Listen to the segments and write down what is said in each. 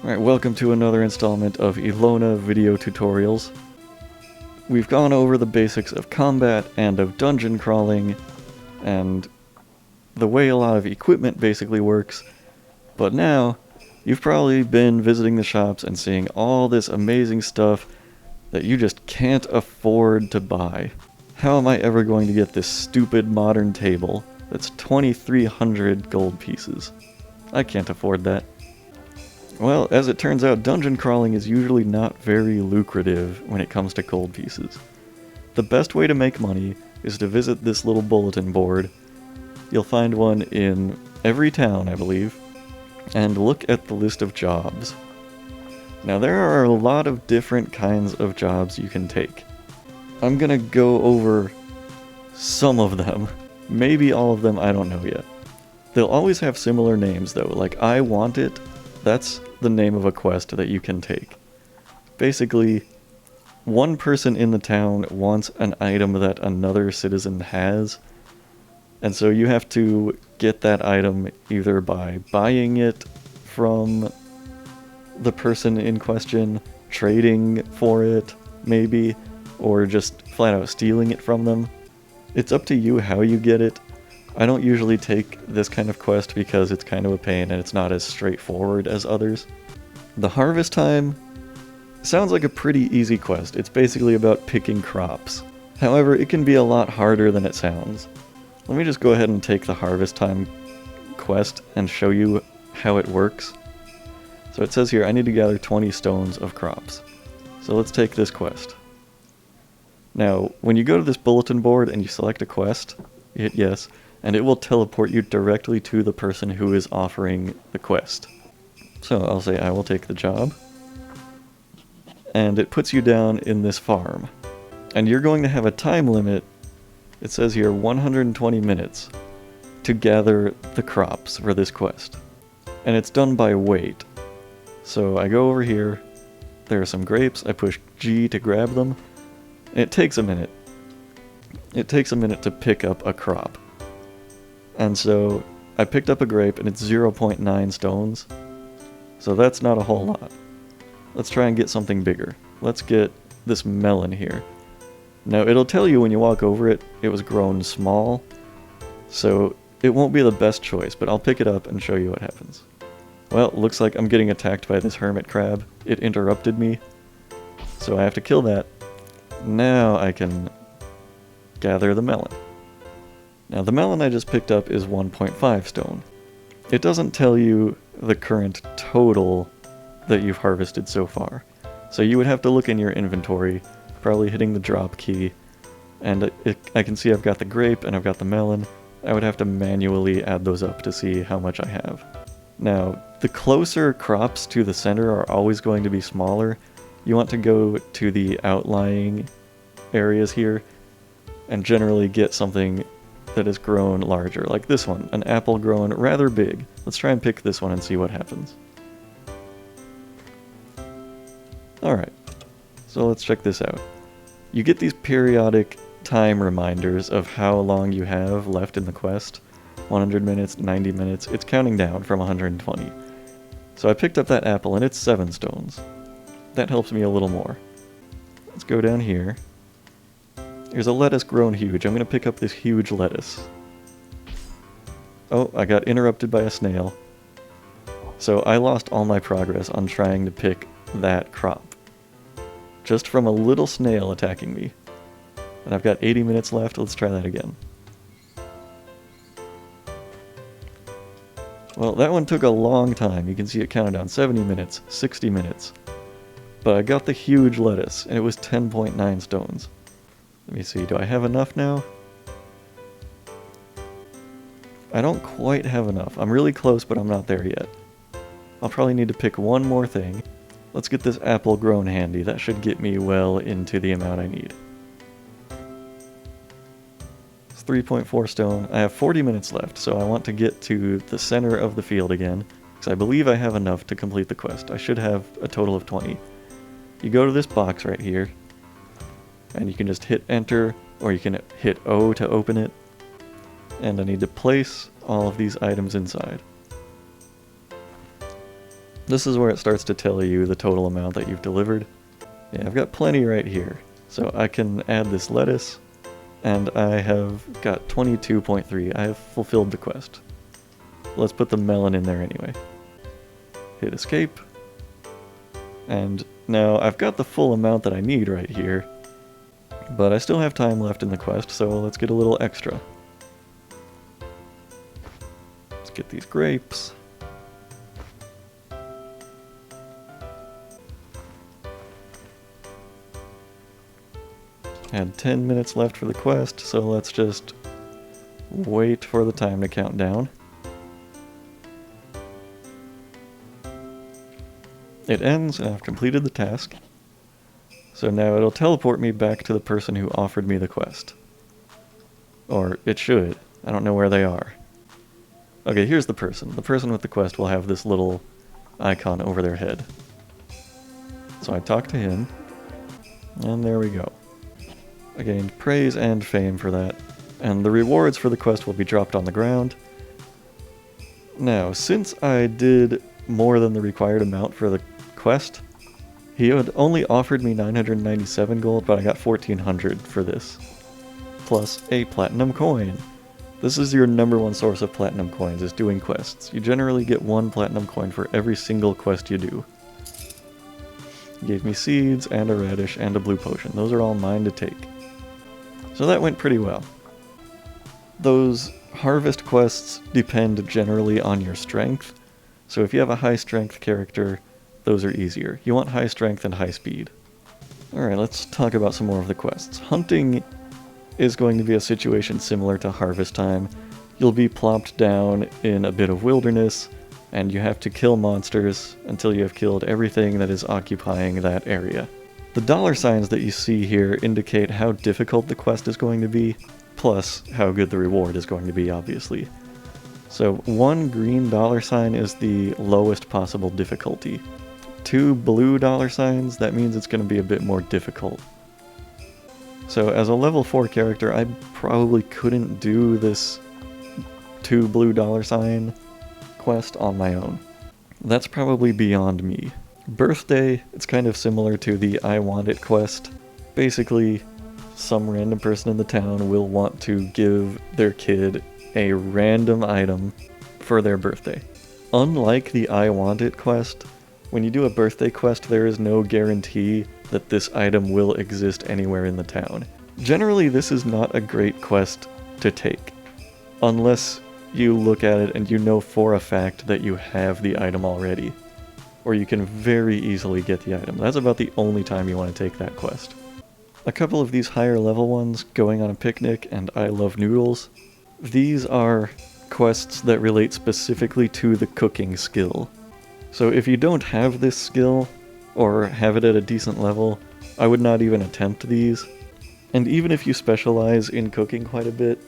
Alright, welcome to another installment of Elona video tutorials. We've gone over the basics of combat and of dungeon crawling, and the way a lot of equipment basically works, but now you've probably been visiting the shops and seeing all this amazing stuff that you just can't afford to buy. How am I ever going to get this stupid modern table that's 2,300 gold pieces? I can't afford that. Well, as it turns out, dungeon crawling is usually not very lucrative when it comes to gold pieces. The best way to make money is to visit this little bulletin board. You'll find one in every town, I believe, and look at the list of jobs. Now, there are a lot of different kinds of jobs you can take. I'm gonna go over some of them. Maybe all of them, I don't know yet. They'll always have similar names though, like I Want It. That's the name of a quest that you can take. Basically, one person in the town wants an item that another citizen has, and so you have to get that item either by buying it from the person in question, trading for it, maybe, or just flat out stealing it from them. It's up to you how you get it. I don't usually take this kind of quest because it's kind of a pain and it's not as straightforward as others. The Harvest Time sounds like a pretty easy quest. It's basically about picking crops. However, it can be a lot harder than it sounds. Let me just go ahead and take the Harvest Time quest and show you how it works. So it says here, I need to gather 20 stones of crops. So let's take this quest. Now, when you go to this bulletin board and you select a quest, you hit yes, and it will teleport you directly to the person who is offering the quest. So I'll say I will take the job, and it puts you down in this farm. And you're going to have a time limit, it says here 120 minutes, to gather the crops for this quest. And it's done by weight. So I go over here, there are some grapes, I push G to grab them, and it takes a minute. It takes a minute to pick up a crop. And so I picked up a grape and it's 0.9 stones. So that's not a whole lot. Let's try and get something bigger. Let's get this melon here. Now it'll tell you when you walk over it, it was grown small. So it won't be the best choice, but I'll pick it up and show you what happens. Well, looks like I'm getting attacked by this hermit crab. It interrupted me. So I have to kill that. Now I can gather the melon. Now the melon I just picked up is 1.5 stone. It doesn't tell you the current total that you've harvested so far. So you would have to look in your inventory, probably hitting the drop key, and I can see I've got the grape and I've got the melon. I would have to manually add those up to see how much I have. Now, the closer crops to the center are always going to be smaller. You want to go to the outlying areas here and generally get something that is grown larger, like this one, an apple grown rather big. Let's try and pick this one and see what happens. Alright, so let's check this out. You get these periodic time reminders of how long you have left in the quest. 100 minutes, 90 minutes, it's counting down from 120. So I picked up that apple and it's 7 stones. That helps me a little more. Let's go down here. There's a lettuce grown huge. I'm going to pick up this huge lettuce. Oh, I got interrupted by a snail. So I lost all my progress on trying to pick that crop. Just from a little snail attacking me. And I've got 80 minutes left. Let's try that again. Well, that one took a long time. You can see it counted down 70 minutes, 60 minutes. But I got the huge lettuce, and it was 10.9 stones. Let me see, do I have enough now? I don't quite have enough. I'm really close, but I'm not there yet. I'll probably need to pick one more thing. Let's get this apple grown handy. That should get me well into the amount I need. It's 3.4 stone. I have 40 minutes left, so I want to get to the center of the field again, because I believe I have enough to complete the quest. I should have a total of 20. You go to this box right here, and you can just hit enter, or you can hit O to open it. And I need to place all of these items inside. This is where it starts to tell you the total amount that you've delivered. Yeah, I've got plenty right here. So I can add this lettuce, and I have got 22.3. I have fulfilled the quest. Let's put the melon in there anyway. Hit escape. And now I've got the full amount that I need right here, but I still have time left in the quest, so let's get a little extra. Let's get these grapes. Had 10 minutes left for the quest, so let's just wait for the time to count down. It ends, and I've completed the task. So now it'll teleport me back to the person who offered me the quest. Or it should. I don't know where they are. Okay, here's the person. The person with the quest will have this little icon over their head. So I talk to him, and there we go. I gained praise and fame for that, and the rewards for the quest will be dropped on the ground. Now, since I did more than the required amount for the quest, he had only offered me 997 gold, but I got 1400 for this, plus a platinum coin. This is your #1 source of platinum coins, is doing quests. You generally get 1 platinum coin for every single quest you do. He gave me seeds, and a radish, and a blue potion. Those are all mine to take. So that went pretty well. Those harvest quests depend generally on your strength, so if you have a high strength character, those are easier. You want high strength and high speed. Alright, let's talk about some more of the quests. Hunting is going to be a situation similar to harvest time. You'll be plopped down in a bit of wilderness, and you have to kill monsters until you have killed everything that is occupying that area. The $signs that you see here indicate how difficult the quest is going to be, plus how good the reward is going to be, obviously. So 1 green $sign is the lowest possible difficulty. 2 blue $signs, that means it's going to be a bit more difficult. So as a level 4 character, I probably couldn't do this 2 blue $sign quest on my own. That's probably beyond me. Birthday, it's kind of similar to the I Want It quest. Basically, some random person in the town will want to give their kid a random item for their birthday. Unlike the I Want It quest, when you do a birthday quest, there is no guarantee that this item will exist anywhere in the town. Generally, this is not a great quest to take, unless you look at it and you know for a fact that you have the item already, or you can very easily get the item. That's about the only time you want to take that quest. A couple of these higher level ones, Going on a Picnic and I Love Noodles, these are quests that relate specifically to the cooking skill. So if you don't have this skill, or have it at a decent level, I would not even attempt these. And even if you specialize in cooking quite a bit,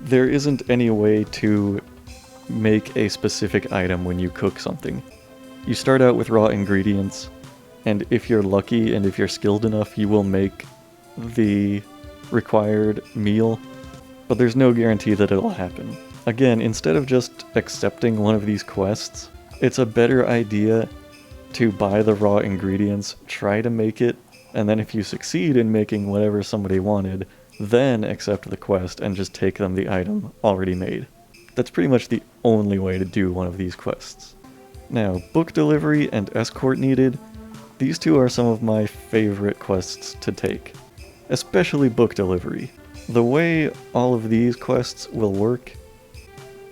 there isn't any way to make a specific item when you cook something. You start out with raw ingredients, and if you're lucky and if you're skilled enough, you will make the required meal, but there's no guarantee that it'll happen. Again, instead of just accepting one of these quests, it's a better idea to buy the raw ingredients, try to make it, and then if you succeed in making whatever somebody wanted, then accept the quest and just take them the item already made. That's pretty much the only way to do one of these quests. Now, book delivery and escort needed, these two are some of my favorite quests to take. Especially book delivery. The way all of these quests will work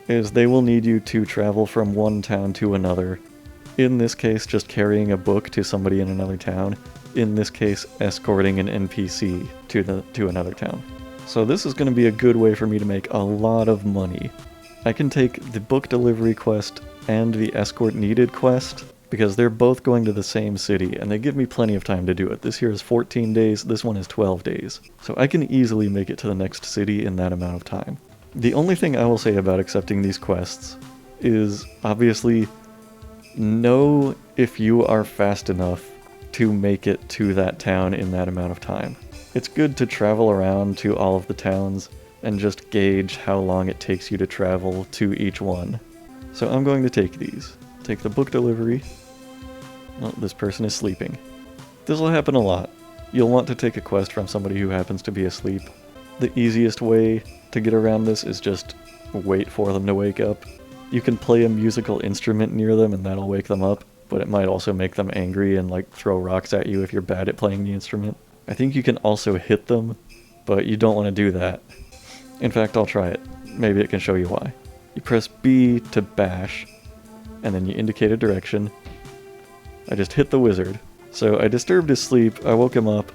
is they will need you to travel from one town to another. In this case, just carrying a book to somebody in another town. In this case, escorting an NPC to another town. So this is going to be a good way for me to make a lot of money. I can take the book delivery quest and the escort needed quest, because they're both going to the same city, and they give me plenty of time to do it. This here is 14 days, this one is 12 days. So I can easily make it to the next city in that amount of time. The only thing I will say about accepting these quests is, obviously, know if you are fast enough to make it to that town in that amount of time. It's good to travel around to all of the towns and just gauge how long it takes you to travel to each one. So I'm going to take these. Take the book delivery, Well, this person is sleeping. This will happen a lot. You'll want to take a quest from somebody who happens to be asleep. The easiest way to get around this is just wait for them to wake up. You can play a musical instrument near them and that'll wake them up, but it might also make them angry and like throw rocks at you if you're bad at playing the instrument. I think you can also hit them, but you don't want to do that. In fact, I'll try it. Maybe it can show you why. You press B to bash, and then you indicate a direction. I just hit the wizard. So I disturbed his sleep, I woke him up,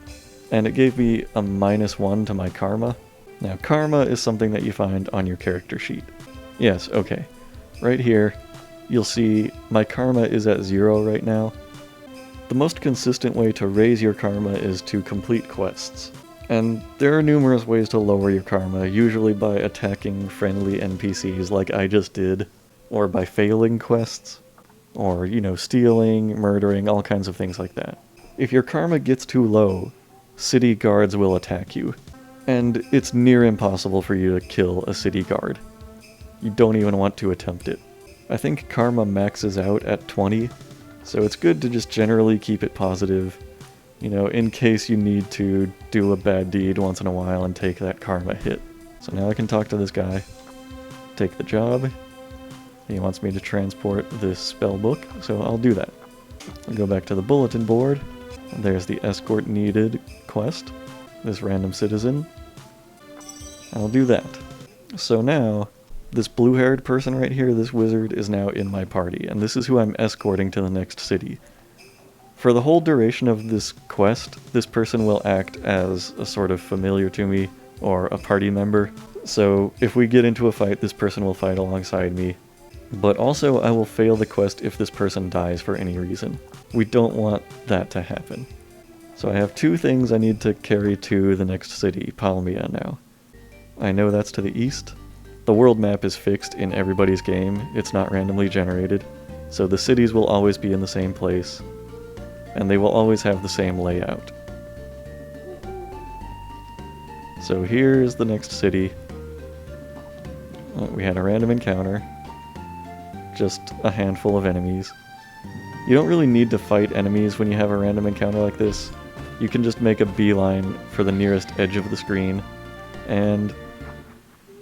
and it gave me a -1 to my karma. Now karma is something that you find on your character sheet. Yes, okay. Right here, you'll see my karma is at 0 right now. The most consistent way to raise your karma is to complete quests. And there are numerous ways to lower your karma, usually by attacking friendly NPCs like I just did, or by failing quests, or, you know, stealing, murdering, all kinds of things like that. If your karma gets too low, city guards will attack you, and it's near impossible for you to kill a city guard. You don't even want to attempt it. I think karma maxes out at 20, so it's good to just generally keep it positive, you know, in case you need to do a bad deed once in a while and take that karma hit. So now I can talk to this guy, take the job. He wants me to transport this spell book, so I'll do that. I'll go back to the bulletin board. There's the escort needed quest, this random citizen. I'll do that. So now, this blue-haired person right here, this wizard, is now in my party, and this is who I'm escorting to the next city. For the whole duration of this quest, this person will act as a sort of familiar to me, or a party member. So if we get into a fight, this person will fight alongside me. But also, I will fail the quest if this person dies for any reason. We don't want that to happen. So I have 2 things I need to carry to the next city, Palmia, now. I know that's to the east. The world map is fixed in everybody's game, it's not randomly generated, so the cities will always be in the same place, and they will always have the same layout. So here's the next city. We had a random encounter. Just a handful of enemies. You don't really need to fight enemies when you have a random encounter like this. You can just make a beeline for the nearest edge of the screen, and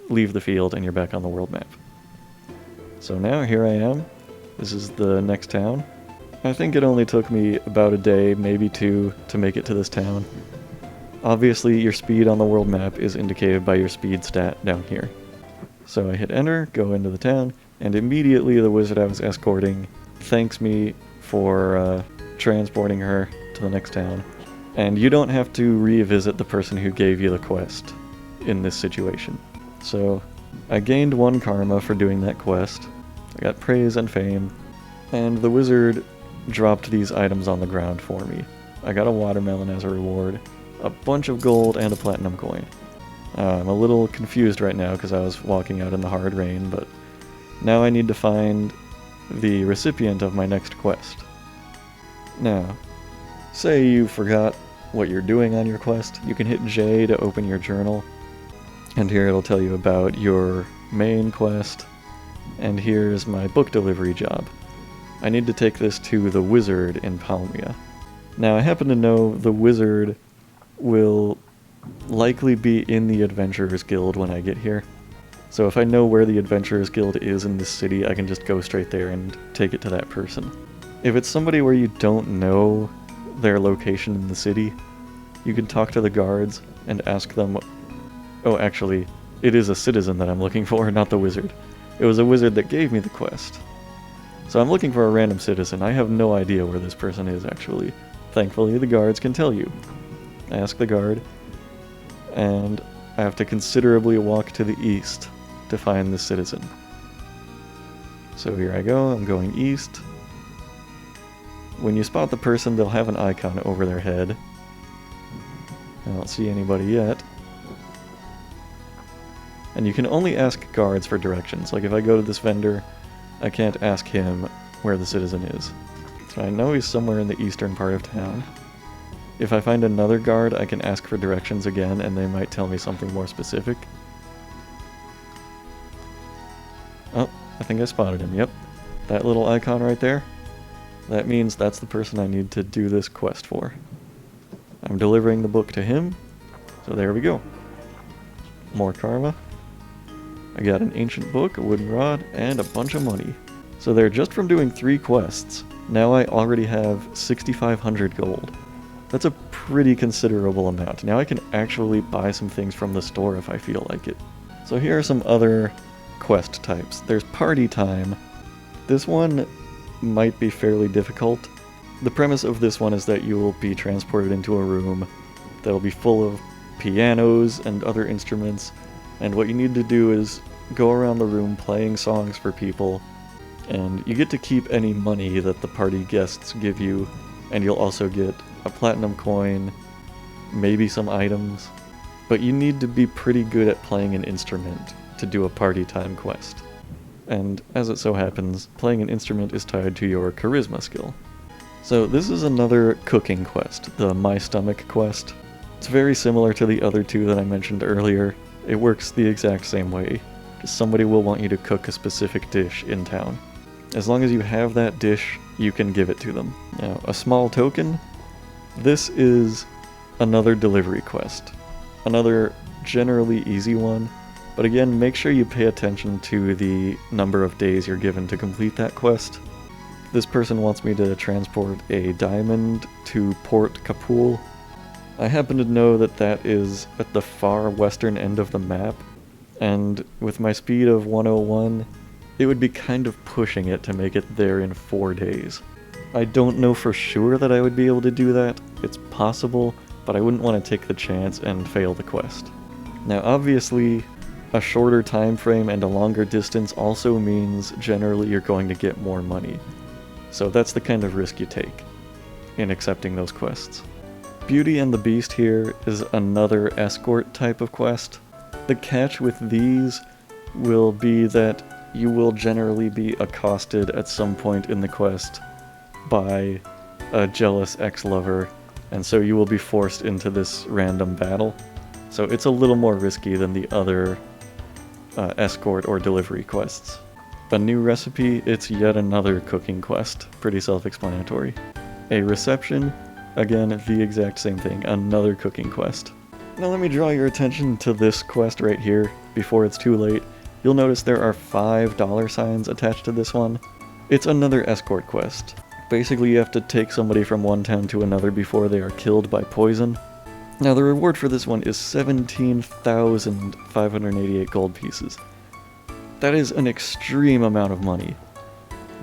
leave the field and you're back on the world map. So now here I am. This is the next town. I think it only took me about a day, maybe 2, to make it to this town. Obviously your speed on the world map is indicated by your speed stat down here. So I hit enter, go into the town, and immediately the wizard I was escorting thanks me for transporting her to the next town. And you don't have to revisit the person who gave you the quest in this situation. So I gained 1 karma for doing that quest. I got praise and fame, and the wizard dropped these items on the ground for me. I got a watermelon as a reward, a bunch of gold, and a platinum coin. I'm a little confused right now because I was walking out in the hard rain, but now I need to find the recipient of my next quest. Now, say you forgot what you're doing on your quest, you can hit J to open your journal, and here it'll tell you about your main quest, and here's my book delivery job. I need to take this to the wizard in Palmia. Now I happen to know the wizard will likely be in the Adventurers Guild when I get here. So if I know where the Adventurers Guild is in this city, I can just go straight there and take it to that person. If it's somebody where you don't know their location in the city, you can talk to the guards and ask them... Oh, actually, it is a citizen that I'm looking for, not the wizard. It was a wizard that gave me the quest. So I'm looking for a random citizen. I have no idea where this person is, actually. Thankfully, the guards can tell you. I ask the guard, and I have to considerably walk to the east to find this citizen. So here I go, I'm going east. When you spot the person, they'll have an icon over their head. I don't see anybody yet. And you can only ask guards for directions. Like if I go to this vendor, I can't ask him where the citizen is. So I know he's somewhere in the eastern part of town. If I find another guard, I can ask for directions again, and they might tell me something more specific. Oh, I think I spotted him, yep. That little icon right there? That means that's the person I need to do this quest for. I'm delivering the book to him, so there we go. More karma. I got an ancient book, a wooden rod, and a bunch of money. So there, just from doing 3 quests, now I already have 6,500 gold. That's a pretty considerable amount. Now I can actually buy some things from the store if I feel like it. So here are some other quest types. There's party time. This one might be fairly difficult. The premise of this one is that you will be transported into a room that'll be full of pianos and other instruments, and what you need to do is go around the room playing songs for people, and you get to keep any money that the party guests give you, and you'll also get a platinum coin, maybe some items, but you need to be pretty good at playing an instrument to do a party time quest. And as it so happens, playing an instrument is tied to your charisma skill. So this is another cooking quest, the My Stomach quest. It's very similar to the other 2 that I mentioned earlier. It works the exact same way. Just somebody will want you to cook a specific dish in town. As long as you have that dish, you can give it to them. Now, a small token. This is another delivery quest. Another generally easy one. But again, make sure you pay attention to the number of days you're given to complete that quest. This person wants me to transport a diamond to Port Kapul. I happen to know that that is at the far western end of the map, and with my speed of 101, it would be kind of pushing it to make it there in 4 days. I don't know for sure that I would be able to do that. It's possible, but I wouldn't want to take the chance and fail the quest. Now obviously, a shorter time frame and a longer distance also means generally you're going to get more money. So that's the kind of risk you take in accepting those quests. Beauty and the Beast here is another escort type of quest. The catch with these will be that you will generally be accosted at some point in the quest by a jealous ex-lover, and so you will be forced into this random battle. So it's a little more risky than the other escort or delivery quests. A new recipe, it's yet another cooking quest. Pretty self-explanatory. A reception, again, the exact same thing, another cooking quest. Now let me draw your attention to this quest right here, before it's too late. You'll notice there are $5 attached to this one. It's another escort quest. Basically you have to take somebody from one town to another before they are killed by poison. Now the reward for this one is 17,588 gold pieces. That is an extreme amount of money.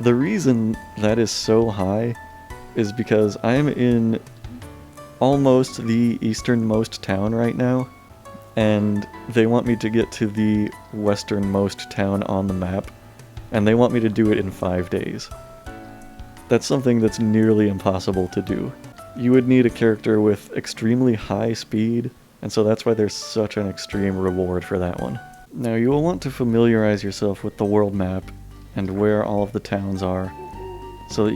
The reason that is so high is because I'm in almost the easternmost town right now, and they want me to get to the westernmost town on the map, and they want me to do it in 5 days. That's something that's nearly impossible to do. You would need a character with extremely high speed, and so that's why there's such an extreme reward for that one. Now you will want to familiarize yourself with the world map and where all of the towns are, so that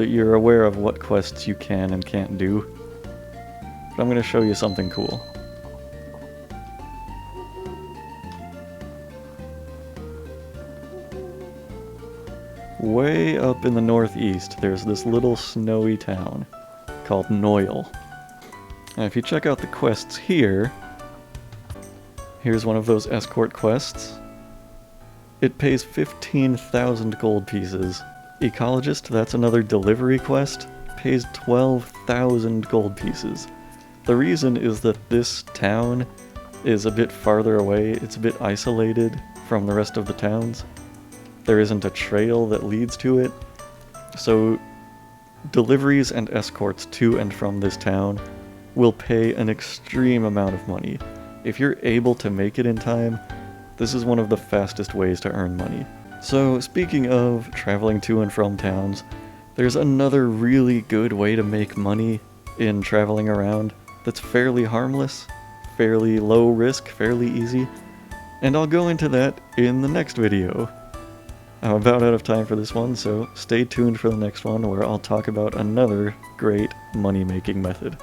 you're aware of what quests you can and can't do. But I'm going to show you something cool. Way up in the northeast, there's this little snowy town called Noyle. Now if you check out the quests here, here's one of those escort quests. It pays 15,000 gold pieces. Ecologist, that's another delivery quest, pays 12,000 gold pieces. The reason is that this town is a bit farther away, it's a bit isolated from the rest of the towns. There isn't a trail that leads to it, so deliveries and escorts to and from this town will pay an extreme amount of money. If you're able to make it in time, this is one of the fastest ways to earn money. So speaking of traveling to and from towns, there's another really good way to make money in traveling around that's fairly harmless, fairly low risk, fairly easy, and I'll go into that in the next video. I'm about out of time for this one, so stay tuned for the next one where I'll talk about another great money-making method.